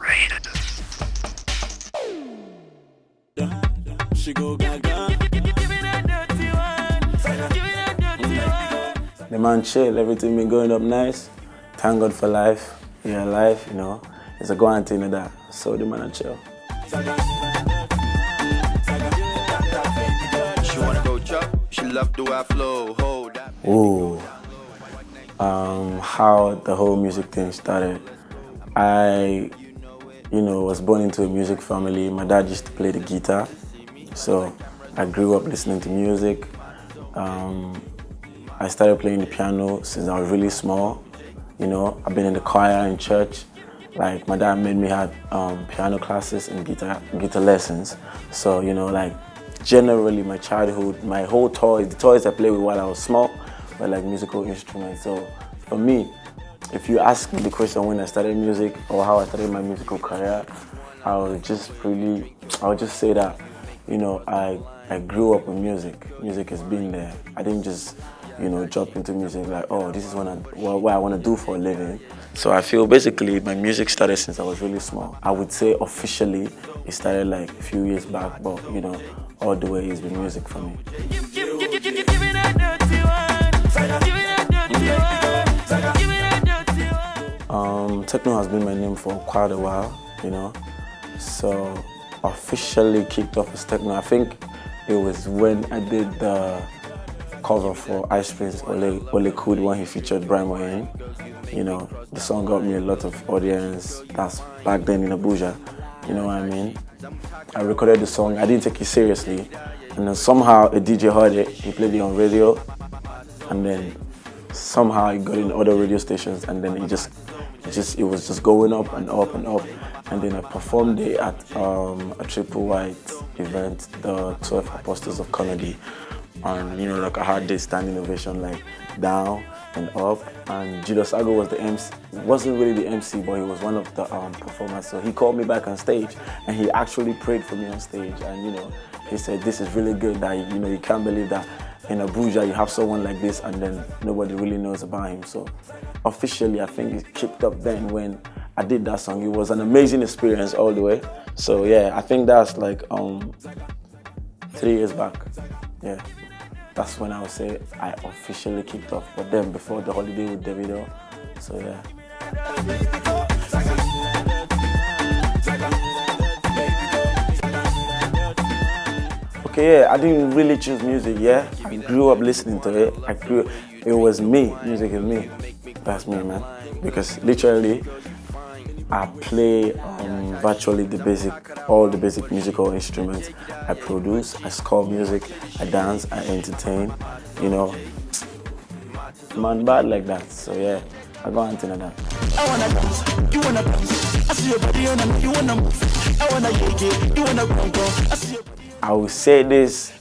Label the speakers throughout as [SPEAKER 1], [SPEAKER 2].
[SPEAKER 1] Rated.
[SPEAKER 2] She go gaga. The man chill, everything been going up nice. Thank God for life. You're alive, you know. It's a go and thing of that. So the man a chill.
[SPEAKER 3] She wanna go chop, she love the way I flow. Hold that.
[SPEAKER 2] Ooh. How the whole music thing started. I, was born into a music family. My dad used to play the guitar. So I grew up listening to music. I started playing the piano since I was really small. I've been in the choir in church. Like, my dad made me have piano classes and guitar lessons. So, generally my childhood, my whole the toys I played with while I was small were like musical instruments. So for me, if you ask me the question when I started music or how I started my musical career, I would just say that, I grew up with music. Music has been there. I didn't just, jump into music like, oh, this is what I want to do for a living. So I feel basically my music started since I was really small. I would say officially it started like a few years back, but all the way it's been music for me. Tekno has been my name for quite a while, So officially kicked off as Tekno. I think it was when I did the cover for Ice Prince Ole Kud when he featured Brian Moyen. The song got me a lot of audience. That's back then in Abuja, you know what I mean? I recorded the song, I didn't take it seriously, and then somehow a DJ heard it, he played it on radio, and then somehow it got in other radio stations, and then it was just going up and up and up. And then I performed it at a triple white event, the 12 Apostles of Comedy. And I had this standing ovation, like down and up. And Julius Ago was the MC. He wasn't really the MC, but he was one of the performers. So he called me back on stage, and he actually prayed for me on stage. And he said, "This is really good. That you can't believe that in Abuja you have someone like this, and then nobody really knows about him." So officially, I think it kicked up then when I did that song. It was an amazing experience all the way. So yeah, I think that's like 3 years back. Yeah. That's when I would say I officially kicked off, but then before the holiday with Davido, so yeah. Okay, yeah, I didn't really choose music, yeah. I grew up listening to it. It was me, music is me. That's me, man. Because literally, I play virtually all the basic musical instruments. I produce, I score music, I dance, I entertain, man bad like that. So yeah, I go on to that.
[SPEAKER 4] I wanna dance, you wanna dance. I see your body and you wanna move. I wanna shake it, you wanna go. I see your body.
[SPEAKER 2] I will say this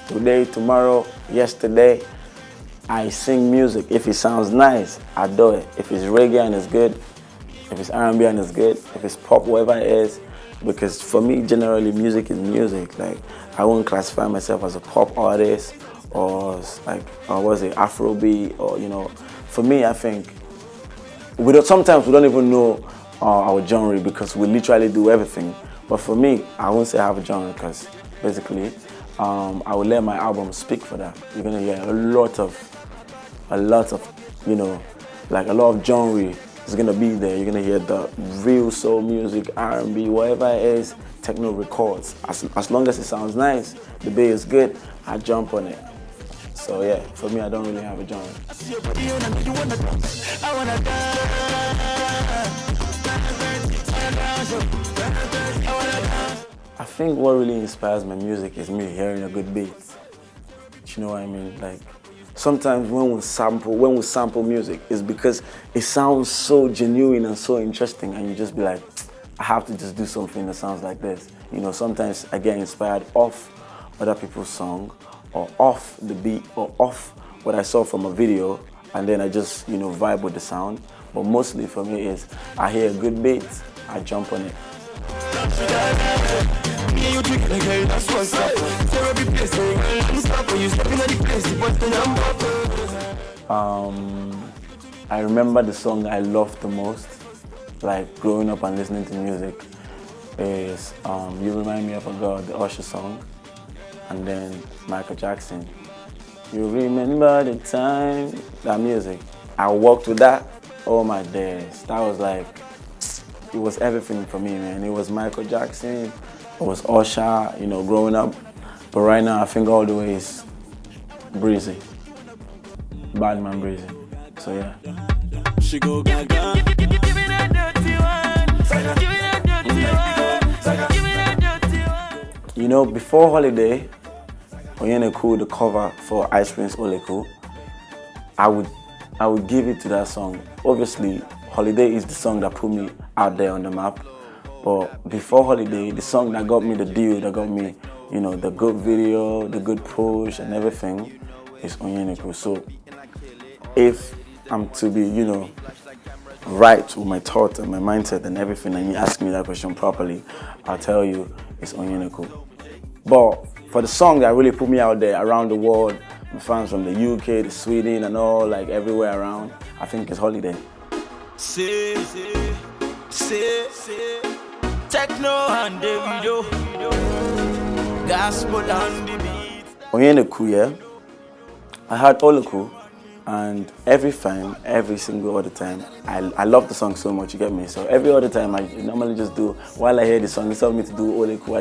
[SPEAKER 2] today, tomorrow, yesterday. I sing music. If it sounds nice, I do it. If it's reggae and it's good, if it's R&B and it's good, if it's pop, whatever it is, because for me, generally, music is music. Like, I won't classify myself as a pop artist or Afrobeat, or For me, I think sometimes we don't even know our genre because we literally do everything. But for me, I won't say I have a genre because basically, I will let my album speak for that. You're gonna hear a lot of like a lot of genre. It's gonna be there. You're gonna hear the real soul music, R&B, whatever it is, Tekno records. As long as it sounds nice, the beat is good, I jump on it. So yeah, for me, I don't really have a genre. I think what really inspires my music is me hearing a good beat. You know what I mean? Like, sometimes when we sample music, it's because it sounds so genuine and so interesting, and you just be like, I have to just do something that sounds like this. Sometimes I get inspired off other people's song, or off the beat, or off what I saw from a video, and then I just, vibe with the sound. But mostly for me is, I hear a good beat, I jump on it. I remember the song I loved the most like growing up and listening to music is You Remind Me of a God, the Usher song, and then Michael Jackson. You remember the time, that music. I walked with that all my days. That was like, it was everything for me, man. It was Michael Jackson, it was Usher, you know, growing up. But right now, I think all the way is Breezy. Badman Breezy. So yeah.
[SPEAKER 4] She go gaga.
[SPEAKER 2] You know, before Holiday, Onyeneku, the cover for Ice Prince Oleku, I would give it to that song. Obviously, Holiday is the song that put me out there on the map. But before Holiday, the song that got me the deal, that got me, you know, the good video, the good push and everything is Onyeneku. So if I'm to be, you know, right with my thoughts and my mindset and everything, and you ask me that question properly, I'll tell you it's Onyeneku. But for the song that really put me out there around the world, my fans from the UK, the Sweden and all, like everywhere around, I think it's Holiday.
[SPEAKER 4] Say, Tekno and Davido, gospel on the beat.
[SPEAKER 2] Onyeneku, yeah, I heard Oleku, and every time, every single other time, I love the song so much, you get me? So every other time I normally just do, while I hear the song, instead of me to do Oleku,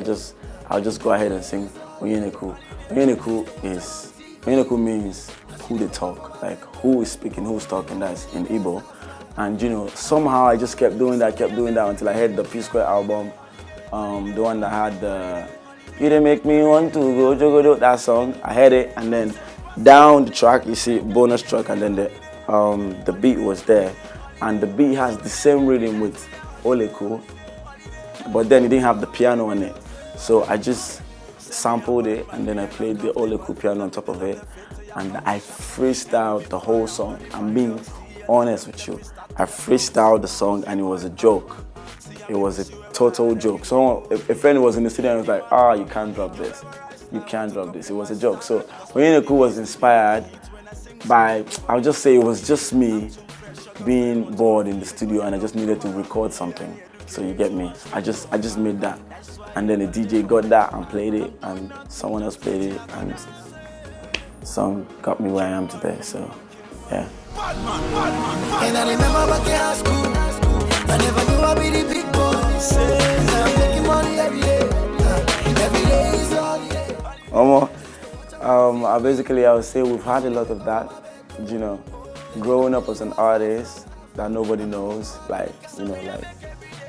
[SPEAKER 2] I'll just go ahead and sing Onyeneku. Onyeneku means who they talk, like who is speaking, who's talking, that's in Igbo. And you know, somehow I just kept doing that until I heard the P-Square album, the one that had the You Dey Make Me Want to Go Jogodo, that song. I heard it, and then down the track you see bonus track, and then the beat was there, and the beat has the same rhythm with Oleku, but then it didn't have the piano on it. So I just sampled it, and then I played the Oleku piano on top of it, and I freestyled the whole song. I'm being honest with you. I freestyled the song, and it was a joke. It was a total joke. So a friend was in the studio and was like, you can't drop this. You can't drop this. It was a joke. So Onyeneku was inspired by, I'll just say it was just me being bored in the studio, and I just needed to record something. So you get me? I just made that. And then the DJ got that and played it, and someone else played it, and the song got me where I am today. So yeah.
[SPEAKER 4] And I remember back in high school, I never knew I'd be the big boy. Now I'm making money every day. Every day is holiday.
[SPEAKER 2] I would say we've had a lot of that, you know, growing up as an artist that nobody knows, like, you know, like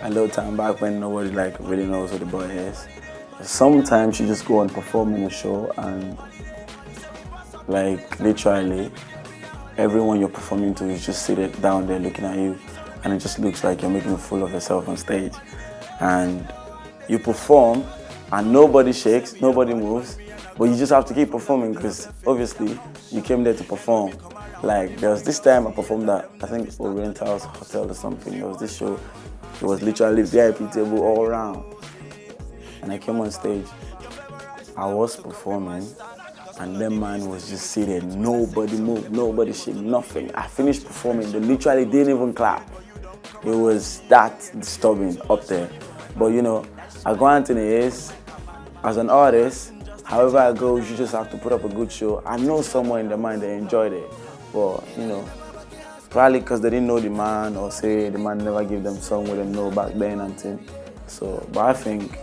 [SPEAKER 2] a little time back when nobody like really knows who the boy is. Sometimes you just go and perform in a show, and like literally everyone you're performing to is just seated down there looking at you, and it just looks like you're making a fool of yourself on stage. And you perform and nobody shakes, nobody moves, but you just have to keep performing because obviously you came there to perform. Like there was this time I performed at, I think Oriental's Hotel or something. There was this show, it was literally VIP table all around. And I came on stage, I was performing, and then man was just seated, nobody moved, nobody shook, nothing. I finished performing, they literally didn't even clap. It was that disturbing up there. But you know, I granted it is, as an artist, however I go, you just have to put up a good show. I know somewhere in their mind they enjoyed it, but you know, probably because they didn't know the man, or say the man never gave them song we didn't know back then and thing. So, but I think,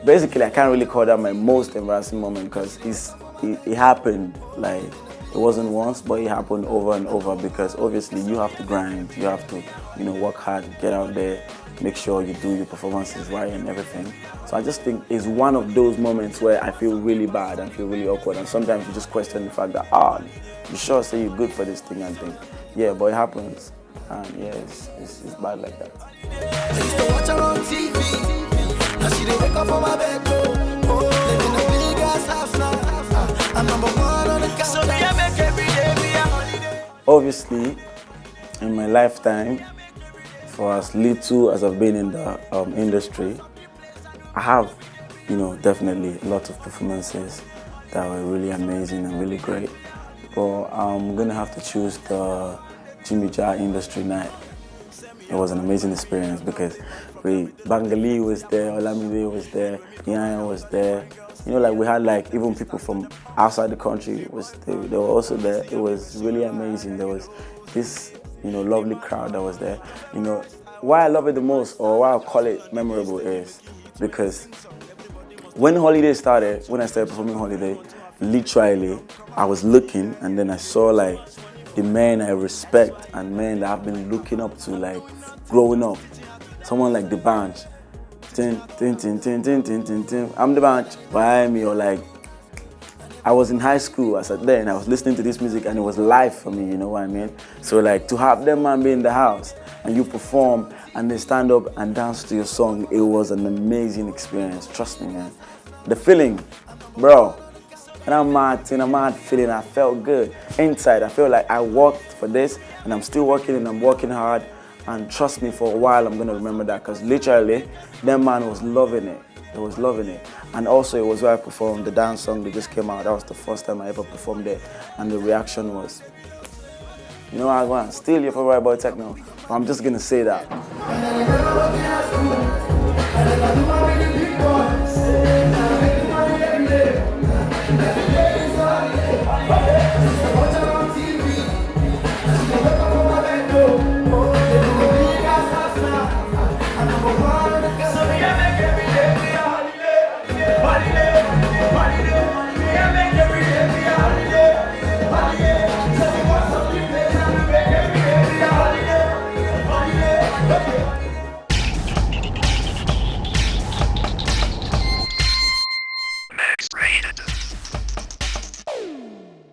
[SPEAKER 2] basically I can't really call that my most embarrassing moment because it happened, like, it wasn't once, but it happened over and over because obviously you have to grind, you have to, you know, work hard, get out there, make sure you do your performances right and everything. So I just think it's one of those moments where I feel really bad and feel really awkward, and sometimes you just question the fact that, you sure say you're good for this thing and think, yeah, but it happens, and yeah, it's bad like that.
[SPEAKER 4] I used to watch her on TV, now she dey wake up on my bed, living a big ass house now, I'm number one on the count, so I make every day be a holiday.
[SPEAKER 2] Obviously, in my lifetime, for as little as I've been in the industry, I have, you know, definitely a lot of performances that were really amazing and really great. But I'm gonna have to choose the Jimmy Jar Industry Night. It was an amazing experience because Bangali was there, Olamide was there, Nyan was there. You know, like we had like even people from outside the country they were also there. It was really amazing. There was this, you know, lovely crowd that was there. You know, why I love it the most, or why I call it memorable, is because when Holiday started, when I started performing Holiday, literally I was looking and then I saw like the men I respect and men that I've been looking up to like growing up. Someone like The Bunch. Tin, tin, tin, tin, tin, tin, tin, tin. I'm The Bunch, buy me, or like I was in high school as at then, I was listening to this music and it was live for me, you know what I mean? So like to have them man be in the house and you perform and they stand up and dance to your song, it was an amazing experience, trust me, man. The feeling, bro, and I'm mad feeling, I felt good. Inside, I feel like I worked for this and I'm still working and I'm working hard, and trust me, for a while I'm gonna remember that, because literally, that man was loving it. He was loving it. And also it was where I performed the dance song that just came out. That was the first time I ever performed it, and the reaction was, you know what, I want still your favorite boy Tekno. I'm just gonna say that.